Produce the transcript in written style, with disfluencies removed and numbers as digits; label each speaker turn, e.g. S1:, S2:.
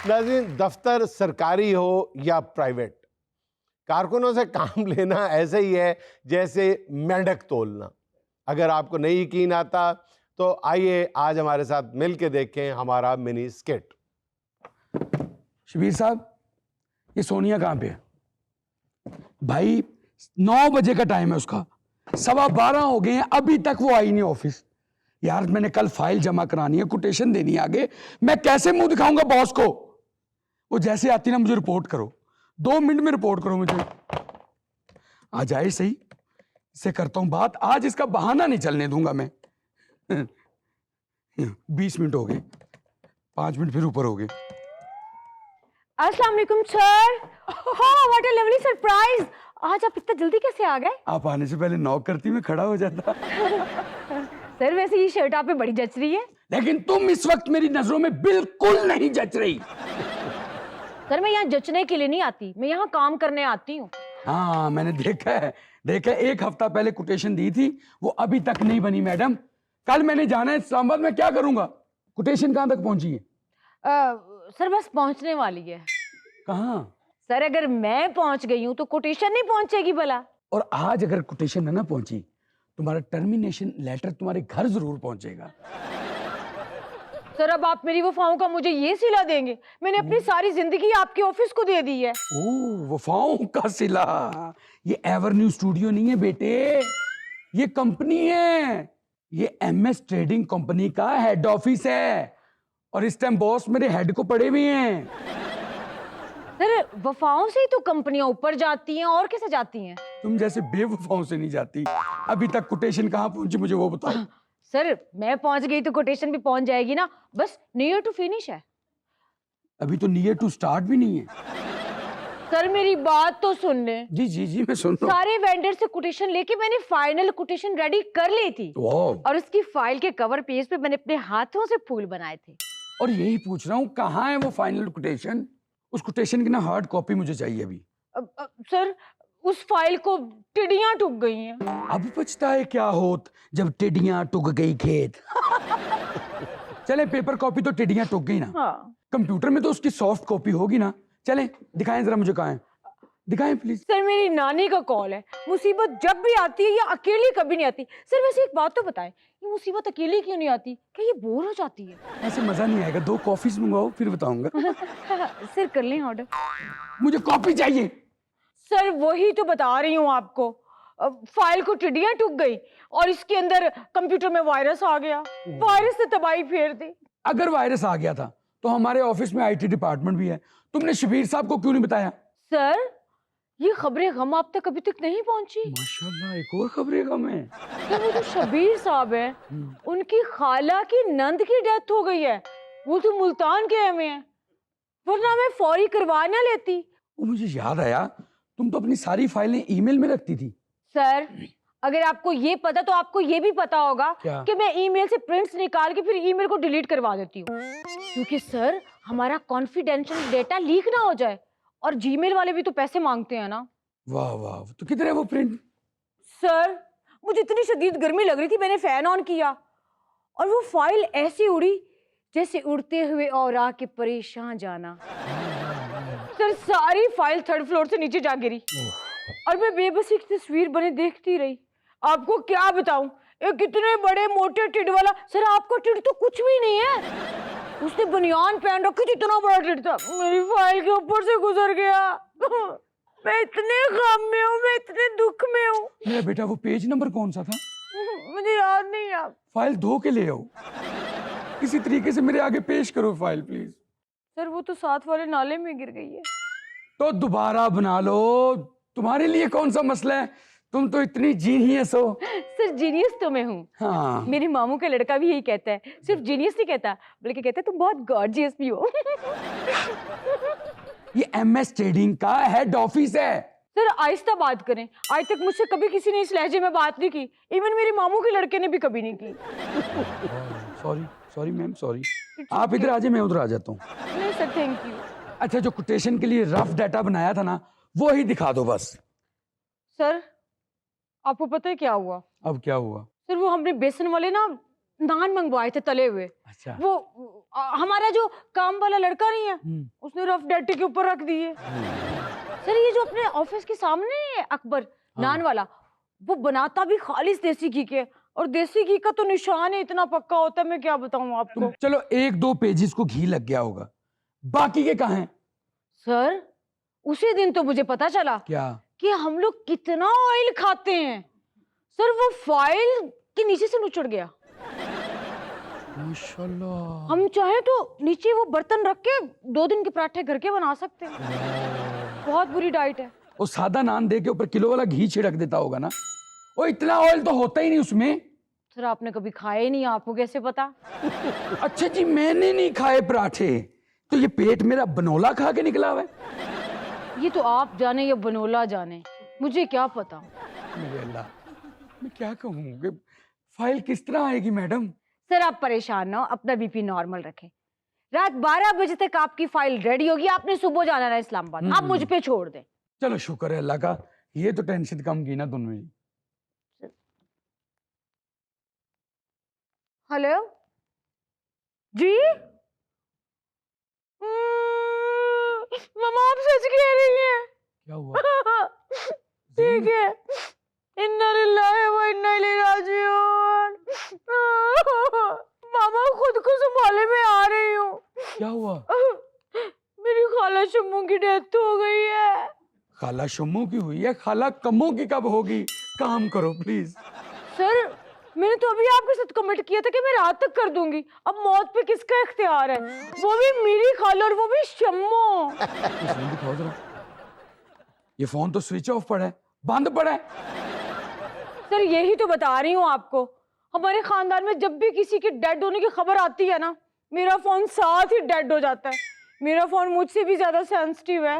S1: नाज़रीन, दफ्तर सरकारी हो या प्राइवेट, कारकुनों से काम लेना ऐसे ही है जैसे मेंढक तोलना। अगर आपको नहीं यकीन आता तो आइए आज हमारे साथ मिल के देखें हमारा मिनी स्किट।
S2: शबीर साहब, ये सोनिया कहाँ पे है? भाई 9 बजे का टाइम है उसका, 12:15 हो गए हैं, अभी तक वो आई नहीं ऑफिस। यार मैंने कल फाइल जमा करानी है, कोटेशन देनी है आगे, मैं कैसे मुंह दिखाऊंगा बॉस को? वो जैसे आती ना मुझे रिपोर्ट करो, 2 मिनट में रिपोर्ट करो मुझे। आ जाए सही, इससे करता हूं बात, आज इसका बहाना नहीं चलने दूंगा मैं। 20 मिनट हो गए, 5 मिनट फिर ऊपर हो गए।
S3: अस्सलाम वालेकुम सर। हाँ, व्हाट अ लवली सरप्राइज। आज आप इतना जल्दी कैसे आ गए?
S2: आप आने से पहले नॉक करती मैं खड़ा हो जाता।
S3: सर वैसे ये शर्ट आप पे बड़ी जच रही है।
S2: लेकिन तुम इस वक्त मेरी नजरों में बिल्कुल नहीं जच रही।
S3: सर मैं यहाँ जचने के लिए नहीं आती, मैं यहाँ काम करने आती हूँ।
S2: हाँ मैंने देखा है, 1 हफ्ता पहले कोटेशन दी थी, वो अभी तक नहीं बनी मैडम। कल मैंने जाना है इस्लामाबाद, में क्या करूंगा? कोटेशन कहाँ तक पहुंची है?
S3: सर बस पहुँचने वाली है।
S2: कहाँ?
S3: सर अगर मैं पहुँच गई हूँ तो कोटेशन नहीं पहुँचेगी भला।
S2: और आज अगर कोटेशन न पहुंची, तुम्हारा टर्मिनेशन लेटर तुम्हारे घर जरूर पहुंचेगा।
S3: सर अब आप मेरी वफाओं का मुझे ये सिला देंगे? मैंने अपनी सारी जिंदगी आपके ऑफिस को दे दी है।
S2: ओह, वफाओं का सिला। ये एवरन्यू स्टूडियो नहीं है बेटे, ये कंपनी है, ये MS ट्रेडिंग कंपनी का हेड ऑफिस है, और इस टाइम बॉस मेरे हेड को पड़े हुए हैं।
S3: सर वफाओं से ही तो कंपनियां ऊपर जाती हैं, और कैसे जाती हैं?
S2: तुम जैसे बेवफाओं से नहीं जाती। अभी तक कोटेशन कहाँ पहुंची मुझे वो बताओ।
S3: सर मैं पहुंच गई तो कोटेशन भी पहुंच जाएगी ना, बस नियर टू फिनिश है।
S2: अभी तो नियर टू स्टार्ट भी नहीं है।
S3: सर मेरी बात तो सुन ले।
S2: जी जी जी मैं सुन रहा हूँ।
S3: सारे वेंडर से कोटेशन लेके मैंने फाइनल कोटेशन रेडी कर ली थी, और उसकी फाइल के कवर पेज पे मैंने अपने हाथों से फूल बनाए थे।
S2: और यही पूछ रहा हूँ, कहाँ है वो फाइनल कोटेशन? उस कोटेशन की ना हार्ड कॉपी मुझे चाहिए अभी।
S3: सर उस फाइल को टिड्डियां टूक गई हैं।
S2: अब बचता है क्या होत जब टिड्डियां टुक गई खेत। चले पेपर कॉपी तो टिड्डियां टुक गई ना।
S3: हाँ।
S2: कंप्यूटर में तो उसकी सॉफ्ट कॉपी होगी ना। चले दिखाएं जरा मुझे, कहाँ है? दिखाएं प्लीज।
S3: सर मेरी नानी का कॉल है, मुसीबत जब भी आती है ये अकेली कभी नहीं आती। सर वैसे एक बात तो बताएं, ये मुसीबत अकेली क्यों नहीं आती? क्या ये बोर हो जाती है?
S2: ऐसे मजा नहीं आएगा, 2 कॉफीज मंगवाओ फिर बताऊंगा।
S3: सर कर लें ऑर्डर?
S2: मुझे कॉफी चाहिए।
S3: सर वही तो बता रही हूँ आपको, फाइल को टिड्डियां टूक गई और इसके अंदर कंप्यूटर में वायरस आ गया। वायरस ने तबाही फेर दी।
S2: अगर वायरस आ गया था तो हमारे ऑफिस में IT डिपार्टमेंट भी है, तुमने शबीर साहब को क्यों नहीं बताया?
S3: सर ये खबरें गम आप तक अभी तक नहीं पहुंची।
S2: माशाल्लाह, एक और खबरें गम है।
S3: तो वो जो शबीर साहब है, उनकी खाला की नंद की डेथ हो गई है, वो तो मुल्तान गए हुए हैं, वरना मैं फौरी करवा ना लेती।
S2: वो मुझे याद आया, तुम तो अपनी सारी फाइलें ईमेल में रखती थी।
S3: सर अगर आपको ये पता तो आपको ये भी पता होगा कि मैं ईमेल से प्रिंट्स निकाल के फिर ईमेल को डिलीट करवा देती हूँ, क्योंकि सर हमारा कॉन्फिडेंशियल डेटा लीक ना हो जाए, और जीमेल वाले भी तो पैसे मांगते हैं ना।
S2: वाह वाह, तो किधर है वो प्रिंट?
S3: सर मुझे इतनी शदीद गर्मी लग रही थी, मैंने फैन ऑन किया और वो फाइल ऐसी उड़ी जैसे उड़ते हुए और आके परेशान जाना। सर सारी फाइल 3rd फ्लोर से नीचे जा गिरी और मैं बेबसी की तस्वीर बने देखती रही। आपको क्या बताऊं, एक कितने बड़े मोटे टिड वाला। सर आपका टिड तो कुछ भी नहीं है, उसने बनियान पहन रखी थी, इतना बड़ा टिड था, मेरी फाइल के ऊपर से गुजर गया। मैं इतने गम में हूँ, मैं इतने दुख में हूँ।
S2: मेरा बेटा वो पेज नंबर कौन सा था?
S3: मुझे याद नहीं। आप
S2: फाइल धो के ले आओ, किसी तरीके से मेरे आगे पेश करो फाइल प्लीज।
S3: सर वो तो साथ वाले नाले में गिर गई है।
S2: तो दोबारा बना लो, तुम्हारे लिए कौन सा मसला है, तुम तो इतनी जीनियस हो।
S3: सर जीनियस तो मैं हूँ।
S2: हाँ।
S3: मेरे मामू का लड़का भी यही कहता है, सिर्फ जीनियस नहीं कहता बल्कि कहता है तुम बहुत गॉर्जियस भी हो।
S2: ये MS ट्रेडिंग का हेड ऑफिस है।
S3: सर आहिस्ता बात करें, आज तक मुझसे कभी किसी ने इस लहजे में बात नहीं की, इवन मेरे मामू के लड़के ने भी कभी नहीं की।
S2: Sorry sorry ma'am, sorry. आप इधर आ जाए, मैं उधर आ जाता हूँ।
S3: नहीं सर थैंक यू।
S2: अच्छा, जो कोटेशन के लिए रफ डाटा बनाया था ना, वो ही दिखा दो बस।
S3: सर आपको पता है क्या हुआ?
S2: अब क्या हुआ?
S3: सर वो हमने बेसन वाले ना नान मंगवाए थे तले हुए।
S2: अच्छा।
S3: वो हमारा जो काम वाला लड़का नहीं है, उसने रफ डैटी के ऊपर रख दिए। सर ये जो अपने ऑफिस के सामने नहीं है अकबर नान वाला, वो बनाता भी खालिस देसी घी के, और देसी घी का तो निशान ही इतना पक्का होता है, मैं क्या बताऊं आपको।
S2: चलो 1-2 पेजेस को घी लग गया होगा, बाकी के कहाँ हैं?
S3: सर उसी दिन तो मुझे पता चला
S2: क्या?
S3: कि हम लोग कितना ऑयल खाते हैं। सर वो फाइल के नीचे से नुचड़ गया।
S2: माशाल्लाह।
S3: हम चाहे तो नीचे वो बर्तन रख के 2 दिन के पराठे घर के बना सकते हैं। बहुत बुरी डाइट है।
S2: वो सादा नान दे के ऊपर किलो वाला घी छिड़क देता होगा ना। वो इतना ऑयल तो होता ही नहीं उसमें।
S3: सर आपने कभी खाए नहीं, आपको कैसे पता?
S2: अच्छा जी, मैंने नहीं खाए पराठे, तो ये पेट मेरा बनोला खा के निकला हुआ है।
S3: ये तो आप जाने या बनोला जाने, मुझे क्या पता।
S2: मेरे अल्लाह, मैं क्या कहूँ कि फाइल किस तरह आएगी मैडम?
S3: सर आप परेशान ना हो, अपना बीपी नॉर्मल रखें। रात 12 बजे तक आपकी फाइल रेडी होगी। आपने सुबह जाना है इस्लामाबाद, आप मुझ पे छोड़ दें।
S2: चलो शुक्र है अल्लाह का, ये तो टेंशन कम की ना दोनों ही।
S3: हेलो जी, मम्मा आप सच कह रही हैं?
S2: क्या हुआ?
S3: ठीक है, इन्ना लिल्लाहि व इन्ना इलैहि राजिऊन। मामा खुद को संभाले मैं आ रही हूँ।
S2: क्या हुआ?
S3: मेरी खाला शम्मू की डेथ हो गई है।
S2: खाला शम्मू की हुई है, खाला कम्मू की कब होगी? काम करो प्लीज।
S3: सर मैंने तो अभी आपके साथ कमिट किया था कि मैं रात तक कर दूंगी। अब मौत पे किसका इख्तियार है? वो भी मेरी खाला और वो भी शम्मू।
S2: फोन दिखाओ जरा। ये फोन तो स्विच ऑफ पड़ा है, बंद पड़ा है।
S3: सर यही तो बता रही हूँ आपको, हमारे खानदान में जब भी किसी के डेड होने की खबर आती है ना, मेरा फोन साथ ही डेड हो जाता है। मेरा फोन मुझसे भी ज्यादा सेंसिटिव है।